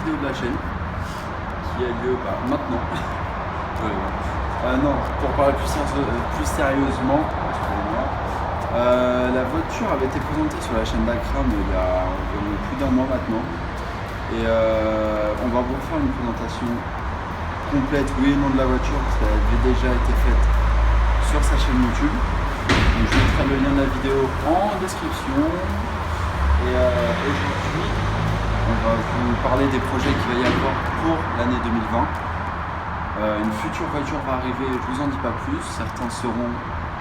vidéo de la chaîne qui a lieu maintenant. Non, pour parler plus sérieusement, excusez-moi, la voiture avait été présentée sur la chaîne d'Akram il y a environ plus d'un mois maintenant. Et on va vous faire une présentation complète, oui et non, de la voiture, parce qu'elle avait déjà été faite sur sa chaîne YouTube. Donc je mettrai le lien de la vidéo en description. Et aujourd'hui, on va vous parler des projets qu'il va y avoir pour l'année 2020. Une future voiture va arriver, je vous en dis pas plus. Certains seront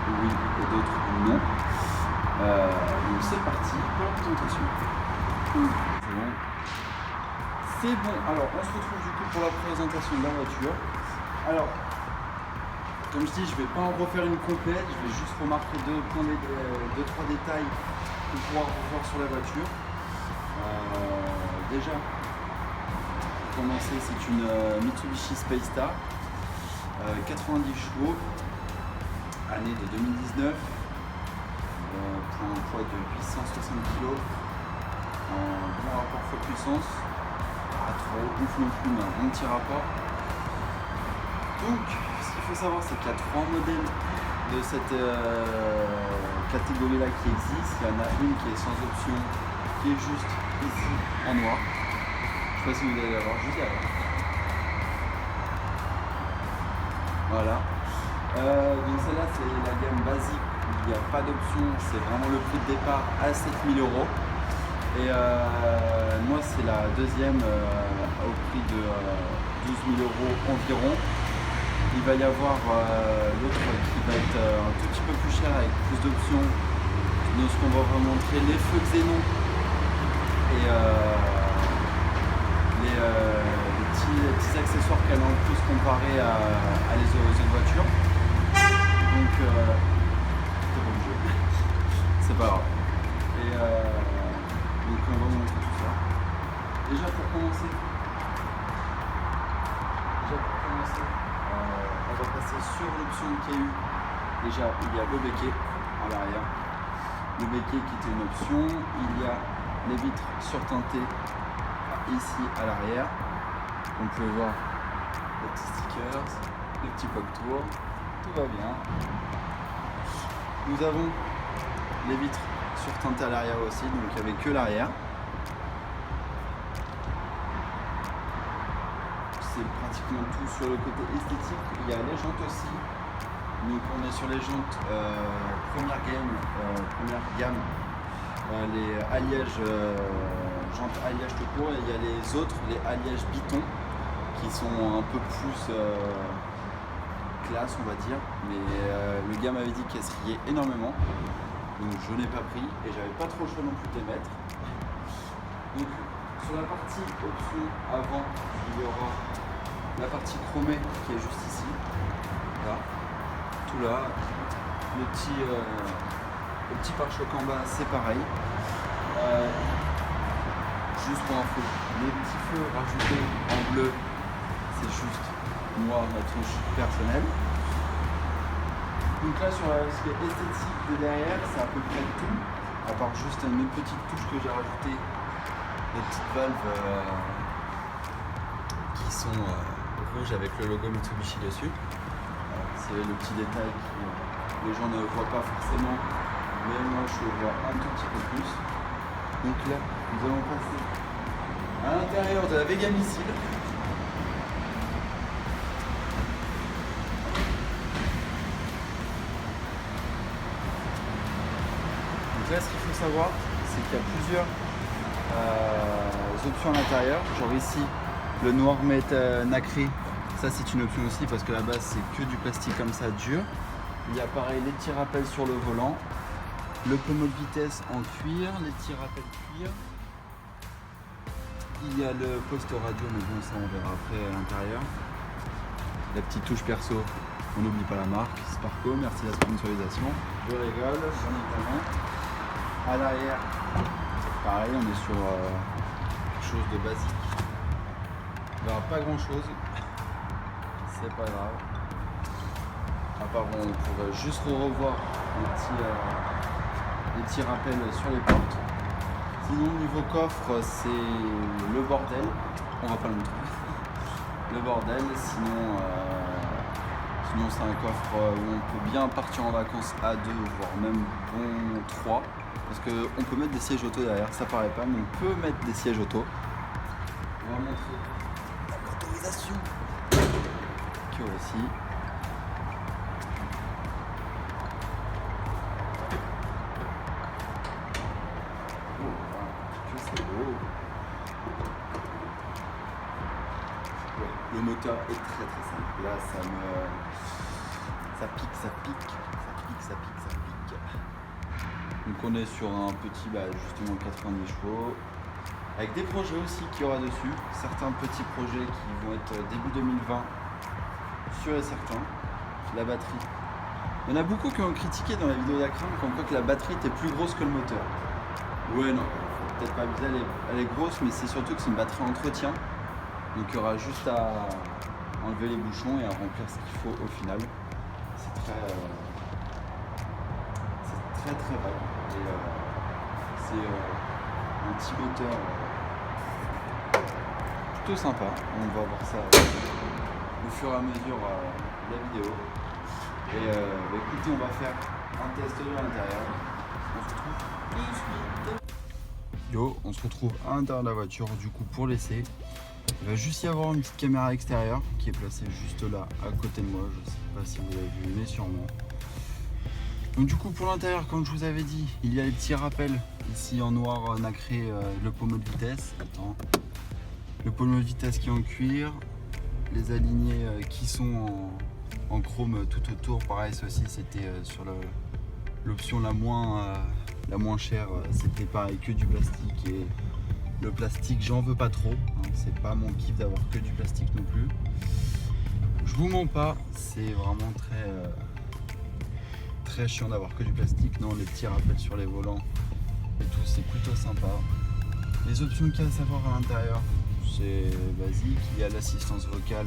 oui et d'autres non. Donc c'est parti pour la présentation. C'est bon, alors on se retrouve du coup pour la présentation de la voiture. Alors, comme je dis, je ne vais pas en refaire une complète, je vais juste remarquer deux, trois détails pour pouvoir revoir sur la voiture. Déjà, pour commencer, c'est une Mitsubishi Space Star, 90 chevaux, année de 2019, pour un poids de 860 kg, en bon rapport poids-puissance, pas trop ouf non plus, mais un bon petit rapport. Donc, ce qu'il faut savoir, c'est qu'il y a 3 modèles de cette catégorie-là qui existent. Il y en a une qui est sans option, qui est juste ici en noir. Je ne sais pas si vous allez la voir juste derrière. Voilà. Donc celle-là, c'est la gamme basique. Il n'y a pas d'option. C'est vraiment le prix de départ à 7 000 €. Et moi, c'est la deuxième au prix de 12 000 € environ. Il va y avoir l'autre qui va être un tout petit peu plus cher avec plus d'options. Nous, ce qu'on va vous montrer, les feux xénon et les petits accessoires qu'elle a en plus comparé à les autres voitures. Donc, c'est bon le jeu. C'est pas grave. Et donc, on va vous montrer tout ça. Déjà pour commencer, on va passer sur l'option qu'il y a eu. Déjà, il y a le béquet à l'arrière. Le béquet qui était une option. Il y a les vitres surteintées ici à l'arrière. On peut voir les petits stickers, les petits poc-tours. Tout va bien. Nous avons les vitres surteintées à l'arrière aussi, donc il n'y avait que l'arrière. C'est pratiquement tout sur le côté esthétique. Il y a les jantes aussi. Donc on est sur les jantes première gamme, les alliages, jantes alliage tout court, et il y a les autres, les alliages Biton, qui sont un peu plus classe on va dire, mais le gars m'avait dit qu'elle se riait énormément, donc je n'ai pas pris et j'avais pas trop le choix non plus de les mettre. Donc sur la partie option avant, il y aura la partie chromée qui est juste ici, là, tout là, le petit pare-choc en bas c'est pareil. Juste pour info, les petits feux rajoutés en bleu, c'est juste moi, ma touche personnelle. Donc là sur ce qui est esthétique de derrière, c'est à peu près tout, à part juste une autre petite touche que j'ai rajoutée, des petites valves qui sont rouges avec le logo Mitsubishi dessus. C'est le petit détail que les gens ne voient pas forcément, mais moi je le vois un tout petit peu plus. Donc là, nous allons passer à l'intérieur de la Vega Missile. Donc là, ce qu'il faut savoir, c'est qu'il y a plusieurs options à l'intérieur. Genre ici, le noir nacré. Ça c'est une option aussi parce que la base c'est que du plastique comme ça dur. Il y a pareil les petits rappels sur le volant, le pommeau de vitesse en cuir, les petits rappels cuir. Il y a le poste radio, mais bon ça on verra après à l'intérieur. La petite touche perso, on n'oublie pas la marque, Sparco, merci la sponsorisation. Je rigole, bien évidemment. À l'arrière, pareil on est sur quelque chose de basique. Il n'y aura pas grand chose. C'est pas grave. À part on pourrait juste revoir les petits rappels sur les portes. Sinon niveau coffre c'est le bordel, on va pas le montrer. Le bordel, sinon c'est un coffre où on peut bien partir en vacances à 2, voire même bon 3. Parce qu'on peut mettre des sièges auto derrière, ça paraît pas, mais on peut mettre des sièges auto. On va montrer la motorisation qui aussi. Le moteur est très très simple. Là, ça pique. Donc on est sur un petit, justement 90 chevaux. Avec des projets aussi qu'il y aura dessus. Certains petits projets qui vont être début 2020, sûr et certain. La batterie. Il y en a beaucoup qui ont critiqué dans la vidéo d'Akram comme quoi que la batterie était plus grosse que le moteur. Ouais, non, faut peut-être pas abuser, elle est grosse, mais c'est surtout que c'est une batterie entretien. Donc il y aura juste à enlever les bouchons et à remplir ce qu'il faut au final. C'est très vague. Et c'est un petit moteur plutôt sympa. On va voir ça au fur et à mesure de la vidéo. Et écoutez, on va faire un test de l'intérieur. On se retrouve tout de suite. Yo, on se retrouve à l'intérieur de la voiture du coup pour l'essai. Il va juste y avoir une petite caméra extérieure qui est placée juste là à côté de moi. Je ne sais pas si vous avez vu, mais sûrement. Donc du coup pour l'intérieur, comme je vous avais dit, il y a les petits rappels ici en noir nacré, le pommeau de vitesse. Attends. Le pommeau de vitesse qui est en cuir, les alignés qui sont en chrome tout autour. Pareil, ceci c'était sur l'option la moins chère, c'était pareil que du plastique. Et le plastique, j'en veux pas trop, hein, c'est pas mon kiff d'avoir que du plastique non plus. Je vous mens pas, c'est vraiment très chiant d'avoir que du plastique. Non, les petits rappels sur les volants et tout, c'est plutôt sympa. Les options qu'il y a à savoir à l'intérieur, c'est basique. Il y a l'assistance vocale,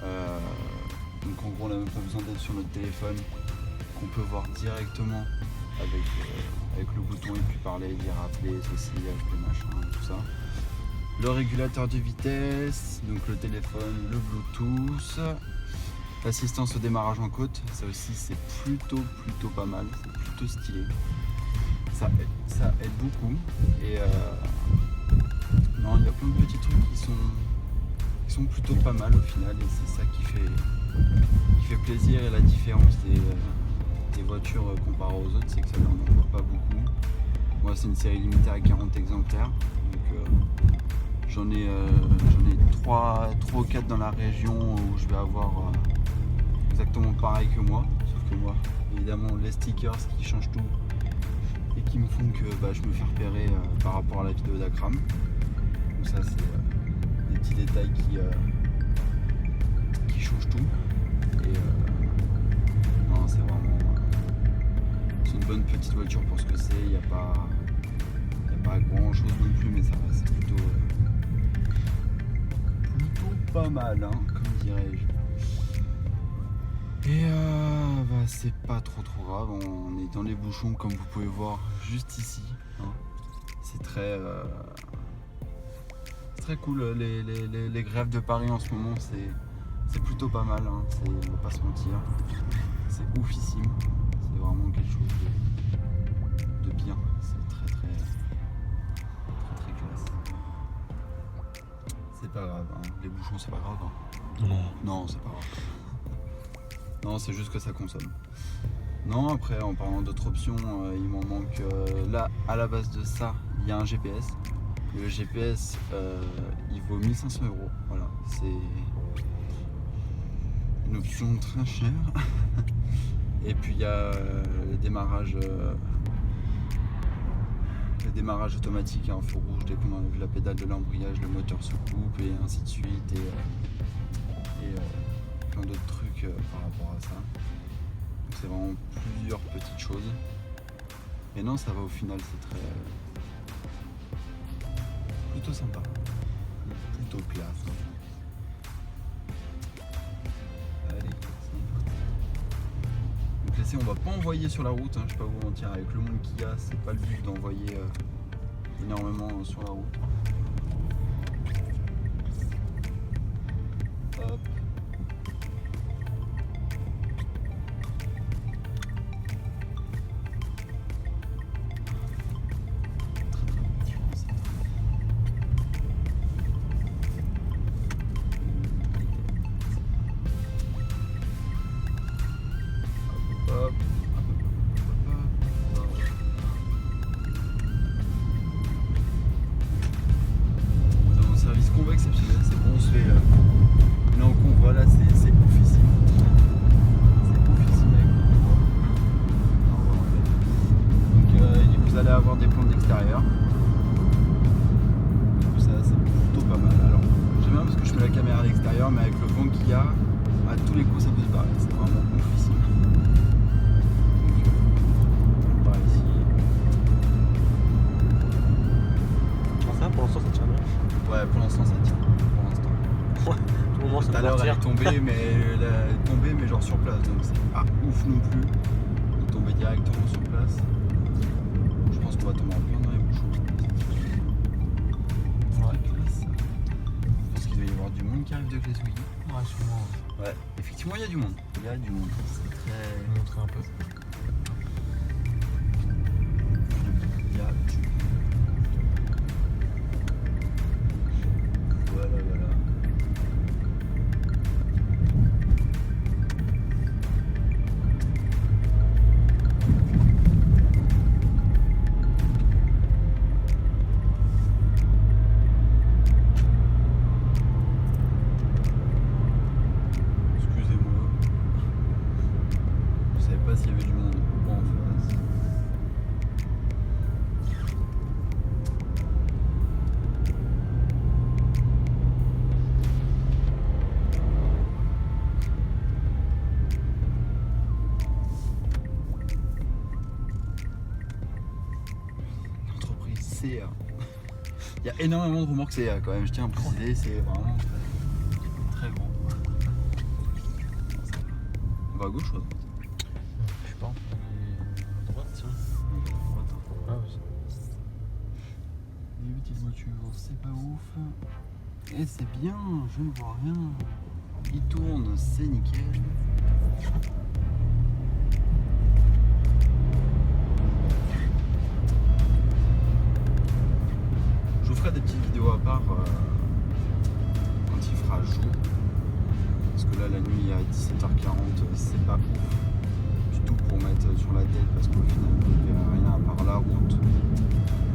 donc en gros on n'a même pas besoin d'être sur notre téléphone, qu'on peut voir directement avec le bouton et puis parler, dire appeler, ceci, appeler machin, tout ça. Le régulateur de vitesse, donc le téléphone, le Bluetooth, l'assistance au démarrage en côte, ça aussi c'est plutôt pas mal, c'est plutôt stylé. Ça aide beaucoup et non, il y a plein de petits trucs qui sont plutôt pas mal au final et c'est ça qui fait plaisir. Et la différence des voitures comparées aux autres, c'est que celle-là on n'en voit pas beaucoup. Moi c'est une série limitée à 40 exemplaires, donc j'en ai 3 ou 4 dans la région où je vais avoir exactement pareil que moi, sauf que moi évidemment les stickers qui changent tout et qui me font que je me fais repérer par rapport à la vidéo d'Akram. Donc ça c'est des petits détails qui changent tout et non, c'est vraiment c'est une bonne petite voiture pour ce que c'est. Il n'y a pas grand chose non plus, mais ça va, c'est plutôt pas mal, hein, comme dirais-je. Et c'est pas trop grave, on est dans les bouchons comme vous pouvez voir juste ici, hein. C'est très cool, les grèves de Paris en ce moment c'est plutôt pas mal, hein. On va pas se mentir, c'est oufissime, c'est vraiment quelque chose de bien, c'est très classe. C'est pas grave, hein. Les bouchons c'est pas grave, hein. Non, c'est pas grave. Non, c'est juste que ça consomme. Non, après, en parlant d'autres options, il m'en manque. Là, à la base de ça, il y a un GPS. Le GPS, il vaut 1 500 €. Voilà, c'est une option très chère. Et puis, il y a le démarrage automatique à un feu rouge. Dès qu'on enlève la pédale de l'embrayage, le moteur se coupe et ainsi de suite. Et plein d'autres trucs par rapport à ça. Donc c'est vraiment plusieurs petites choses. Et non, ça va au final, c'est plutôt sympa. Plutôt classe. Allez, c'est parti. Donc l'essai, on va pas envoyer sur la route, hein, je vais pas vous mentir, avec le monde qu'il y a, c'est pas le but d'envoyer énormément sur la route. Hop. Hop. C'est un service convoi exceptionnel, c'est bon, on se fait là en convoi, là c'est oufissime. C'est oufissime avec le convoi. Donc vous allez avoir des plans d'extérieur. Du coup ça c'est plutôt pas mal. Alors j'aime bien parce que je mets la caméra à l'extérieur, mais avec le vent qu'il y a, à tous les coups ça peut se barrer, c'est vraiment oufissime. Par ici. Ça, pour l'instant, ça tient bien. Ouais, pour l'instant ça tient. Pour l'instant. Tout le monde, ça Tout à peut l'heure elle partir. est tombée, mais elle est tombée mais genre sur place, donc c'est pas ouf non plus. Elle est tombée directement sur place. Je pense qu'on va tomber en plein dans les bouchons. Ouais, classe. Je pense qu'il doit y avoir du monde qui arrive de Glazouilly. Ouais, sûrement. Ouais, effectivement il y a du monde. Il y a du monde. C'est très. Je vais montrer un peu. Il y a du monde. Voilà, voilà. Excusez-moi. Je savais pas s'il y avait du monde ou pas en face. L'entreprise CA. Il y a énormément de remorques CA quand même, je tiens à préciser, c'est vraiment très grand. On va à gauche ou à droite? Je sais pas. À droite, tiens. Ah, oui. Les petites voitures, c'est pas ouf. Et c'est bien, je ne vois rien. Il tourne, c'est nickel. Je vous ferai des petites vidéos à part quand il fera jour. Parce que là, la nuit à 17h40, c'est pas ouf du tout pour mettre sur la tête. Parce qu'au final, il n'y a rien à part la route,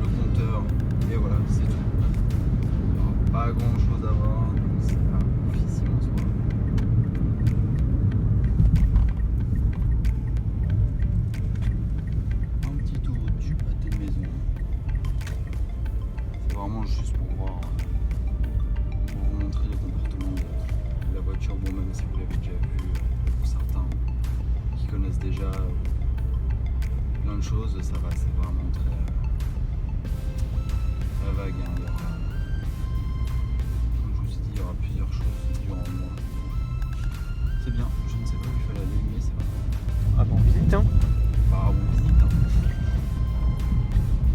le compteur, et voilà, c'est tout. Il n'y aura pas grand chose à voir, donc c'est pas oufissime en soi. Un petit tour du pâté de maison. C'est vraiment juste pour voir, pour vous montrer le comportement de la voiture. Bon, même si vous l'avez déjà vu, pour certains qui connaissent déjà plein de choses, ça va, c'est vraiment très vague. Hein. Comme je vous ai dit, il y aura plusieurs choses durant le mois. C'est bien, je ne sais pas où il fallait aller, mais c'est pas grave. Ah, bon, visite, hein. Bah, on visite. Hein.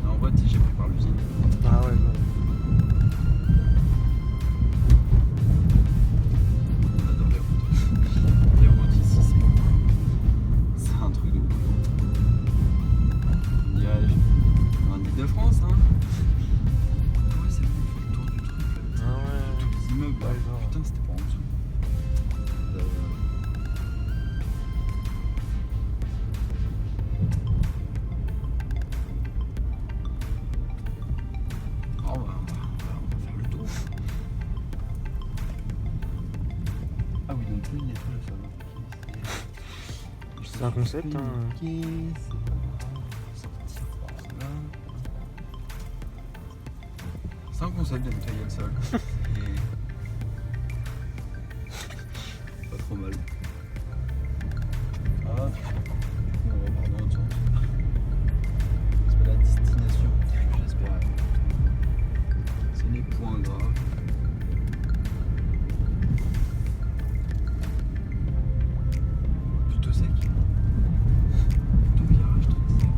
Mais en boîte, j'ai pris par l'usine. Ah, ouais, ouais. On adore les routes. Les routes ici, c'est un truc de ouf. On dirait en Ile-de-France, hein. Ouais, c'est bon, on fait le tour du truc là. Ah, ouais. Tous les immeubles là. Ouais, genre. Putain, c'était pas en dessous. Oh, bah, on va faire le tour. Ah oui, donc lui, il est tout le sol. C'est un concept, hein. Ok, c'est pas grave. On va sortir par là. C'est un concept de nettoyer le sol. Et pas trop mal. Ah, du coup, on repart dans l'autre sens. C'est pas la destination que j'espérais. Ce n'est point grave. Plutôt sec. Plutôt virage très sec.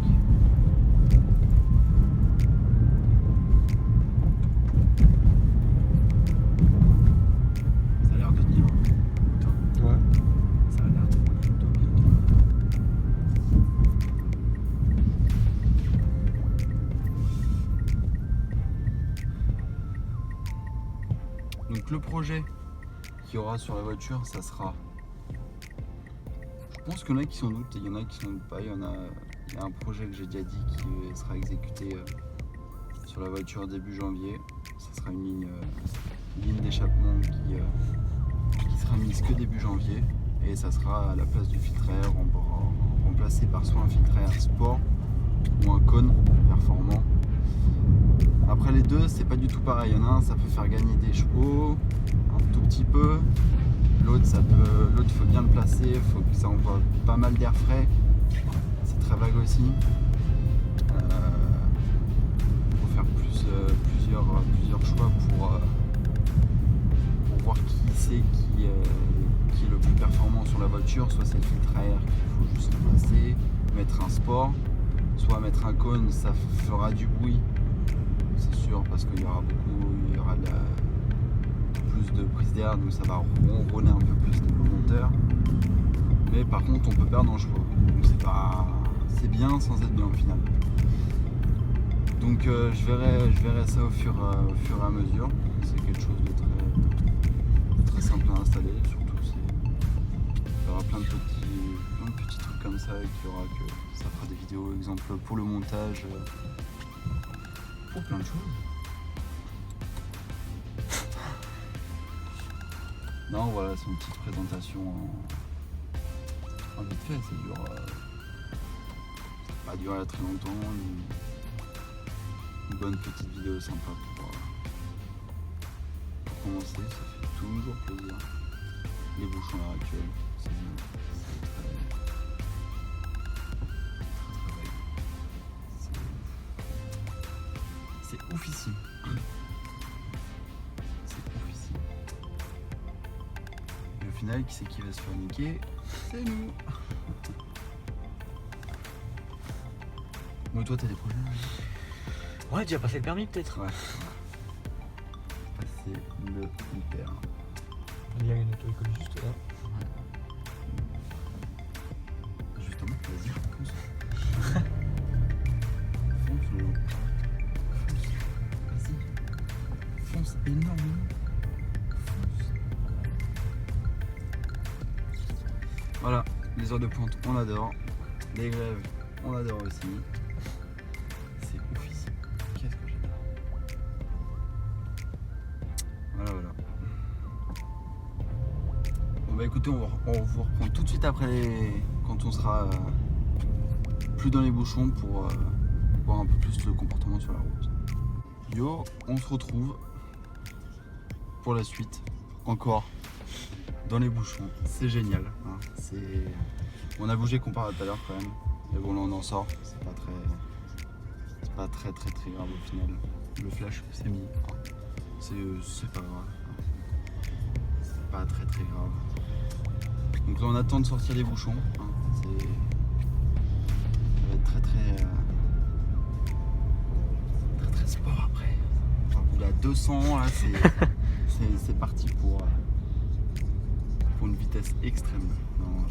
Donc le projet qu'il y aura sur la voiture, ça sera... Je pense qu'il y en a qui s'en doutent et il y en a qui s'en doutent pas. Il y a un projet que j'ai déjà dit qui sera exécuté sur la voiture début janvier. Ça sera une ligne d'échappement qui sera mise que début janvier. Et ça sera à la place du filtre à air remplacé par soit un filtre à air sport ou un cône performant. Après les deux, c'est pas du tout pareil. Il y en a un, ça peut faire gagner des chevaux un tout petit peu. L'autre, il faut bien le placer, il faut que ça envoie pas mal d'air frais. C'est très vague aussi. Il faut faire plusieurs choix pour voir qui c'est qui est le plus performant sur la voiture. Soit c'est le filtre à air qu'il faut juste remplacer, mettre un sport, soit mettre un cône, ça fera du bruit, c'est sûr, parce qu'il y aura plus de prise d'air, donc ça va ronronner un peu plus le moteur. Mais par contre, on peut perdre en chevaux. Donc c'est bien sans être bien au final. Donc je verrai ça au fur et à mesure. C'est quelque chose de très simple à installer. Surtout, il y aura plein de petits trucs comme ça ça fera des vidéos exemple pour le montage, pour plein de choses. Non, voilà, c'est une petite présentation en vite fait. Ça va pas durer très longtemps. Une bonne petite vidéo sympa pour commencer. Ça fait toujours plaisir. Les bouchons à l'heure actuelle, c'est bien. C'est oufissime. Et au final, qui c'est qui va se faire niquer? C'est nous. Bon, toi, t'as des projets? Ouais, tu as passé le permis peut-être? Ouais. Passer le hyper. Il y a une auto-école juste là. Justement, vas-y, fonce. Fonce, vas-y. Fonce énormément. Fonce. Voilà, les heures de pointe, on adore. Les grèves, on adore aussi. C'est oufissime. Qu'est-ce que j'adore. Voilà. Bon bah écoutez, on vous reprend tout de suite après quand on sera plus dans les bouchons pour voir un peu plus le comportement sur la route. Yo, on se retrouve pour la suite, encore dans les bouchons. C'est génial, hein. On a bougé comparé à tout à l'heure quand même, mais bon là on en sort, c'est pas très grave au final. Le flash s'est mis, c'est pas grave, c'est pas très grave. Donc là on attend de sortir les bouchons, hein. Ça va être très sport après. On va rouler à 200 là, c'est parti pour une vitesse extrême. Non,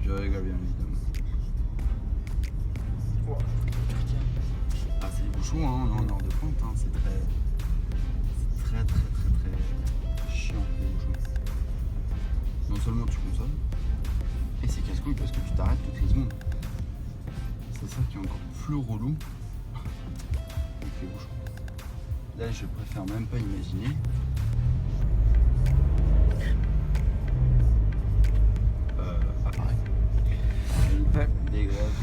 je rigole bien évidemment. Ah, c'est les bouchons, hein, en heure de pointe, hein. C'est très chiant les bouchons. Non seulement tu consommes, et c'est casse-couille parce que tu t'arrêtes toutes les secondes. C'est ça qui est encore plus relou avec les bouchons. Là, je préfère même pas imaginer. Pareil. Des grèves.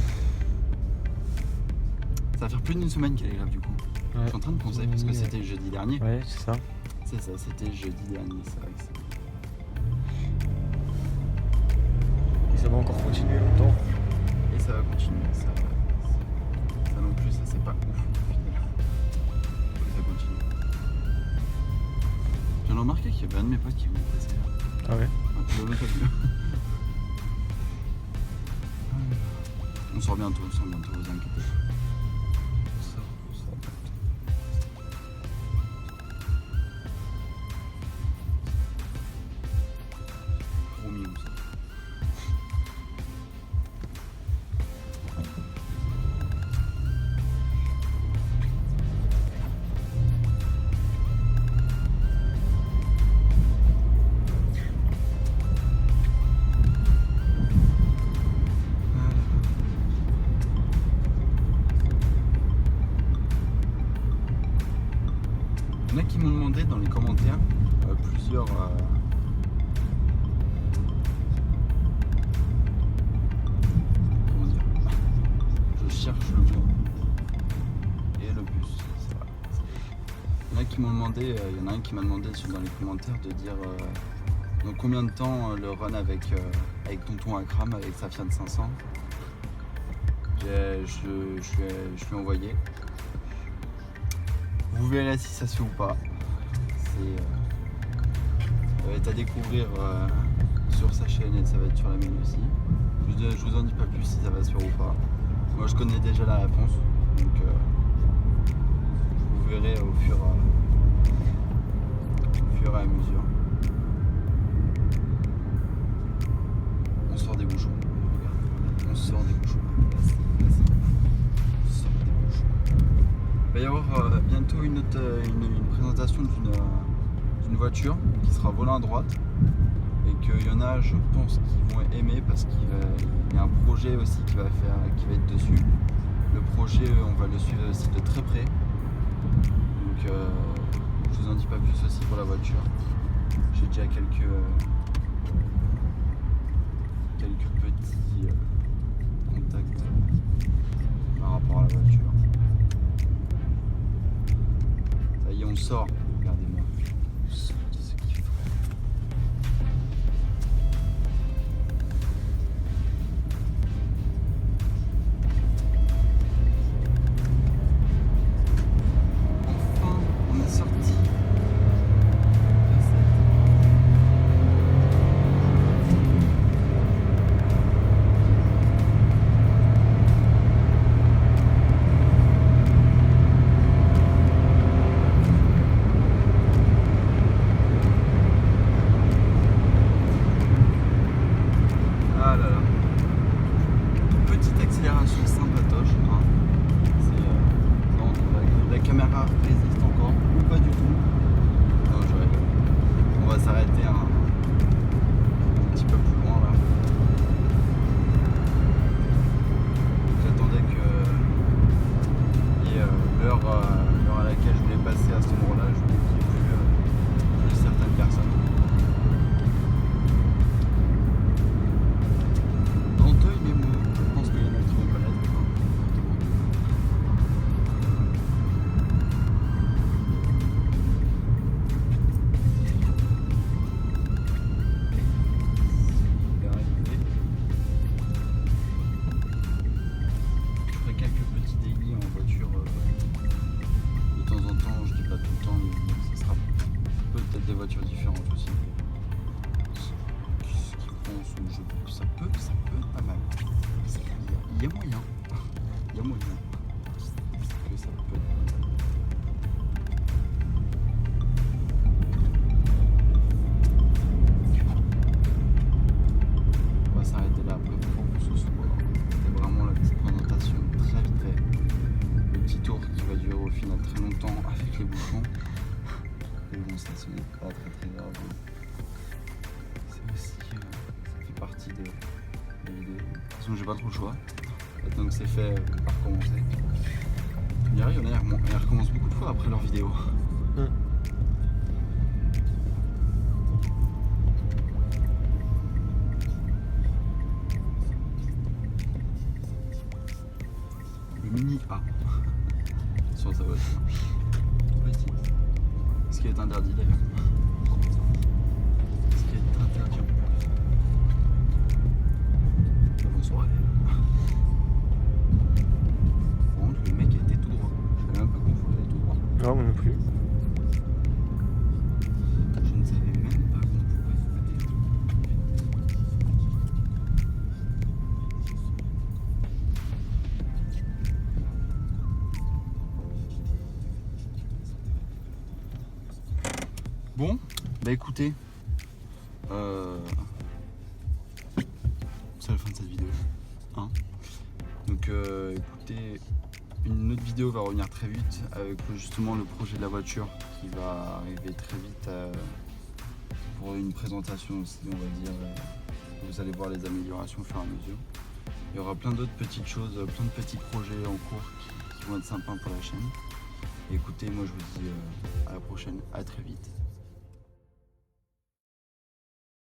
Ça va faire plus d'une semaine qu'il y a les grèves du coup. Ouais. Je suis en train de penser parce que c'était jeudi dernier. Ouais, c'est ça. C'est ça, c'était jeudi dernier, c'est vrai que c'est... Et ça va encore continuer longtemps. Et ça va continuer, ça non plus, ça c'est pas ouf au final. Ça continue. Je viens de remarquer qu'il y avait un de mes potes qui voulait passer là. Ah ouais? Je l'avais pas vu. On sort bientôt, vous inquiétez pas. On sort bientôt. Promis, on sort. Il y en a qui m'ont demandé dans les commentaires plusieurs comment dire, je cherche le mot et le bus, c'est vrai. Il y en a qui m'ont demandé, il y en a un qui m'a demandé dans les commentaires de dire dans combien de temps le run avec Tonton Akram avec sa Fiat 500. Je lui ai envoyé. Vous verrez si ça se fait ou pas. Ça va être à découvrir sur sa chaîne et ça va être sur la mienne aussi. Je vous en dis pas plus si ça va se faire ou pas. Moi je connais déjà la réponse, donc vous verrez au fur et à mesure. On sort des bouchons. Regarde, on sort des bouchons. On sort des bouchons. Il va y avoir bientôt une présentation d'une voiture qui sera volant à droite et qu'il y en a, je pense, qui vont aimer parce qu'il y a un projet aussi qui va être dessus. Le projet, on va le suivre aussi de très près. Donc, je vous en dis pas plus aussi pour la voiture. J'ai déjà quelques petits contacts par rapport à la voiture. Ça y est, on sort. Regardez-moi. On sort de ce qu'il faut. Enfin, on est sorti. Ah là là. Petite accélération sympatoche. Hein. La caméra résiste encore ou pas du tout. Non, je rigole. On va s'arrêter un petit peu plus loin là. J'attendais que y ait l'heure à laquelle je voulais passer à ce moment-là. Je voulais qu'il n'y ait plus certaines personnes. D'Anteuil, mais moi, je pense qu'il y en a qui vont connaître. Je ferai quelques petits daily en voiture de temps en temps, je dis pas tout le temps, mais ce sera peut-être des voitures différentes aussi. Qu'est-ce qu'ils pensent au jeu? Ça peut être pas mal. Il y a moyen. Il y a moyen. Que ça peut être pas mal. On va s'arrêter là après pour ce soir. C'était vraiment la petite présentation très vite fait. Le petit tour qui va durer au final très longtemps avec les bouchons. Mais bon, ça ce n'est pas très grave. C'est aussi, ça fait partie de la vidéo. De toute façon, j'ai pas trop le choix. Donc c'est fait, on va recommencer. Il y en a, ils recommencent beaucoup de fois après leur vidéo. Le Mini A sur sa voiture. Petit. Ce qui est interdit d'ailleurs. Ce qui est interdit en plus. Bonsoir. Par contre, le mec a été tout droit. Je savais même pas qu'on pouvait aller tout droit. Non, moi non plus. Je ne savais même pas qu'on pouvait aller tout droit. Bon, bah écoutez, c'est la fin de cette vidéo. Hein, donc écoutez, une autre vidéo va revenir très vite avec justement le projet de la voiture qui va arriver très vite pour une présentation aussi, on va dire. Vous allez voir les améliorations au fur et à mesure. Il y aura plein d'autres petites choses, plein de petits projets en cours qui vont être sympas pour la chaîne. Écoutez, moi je vous dis à la prochaine, à très vite.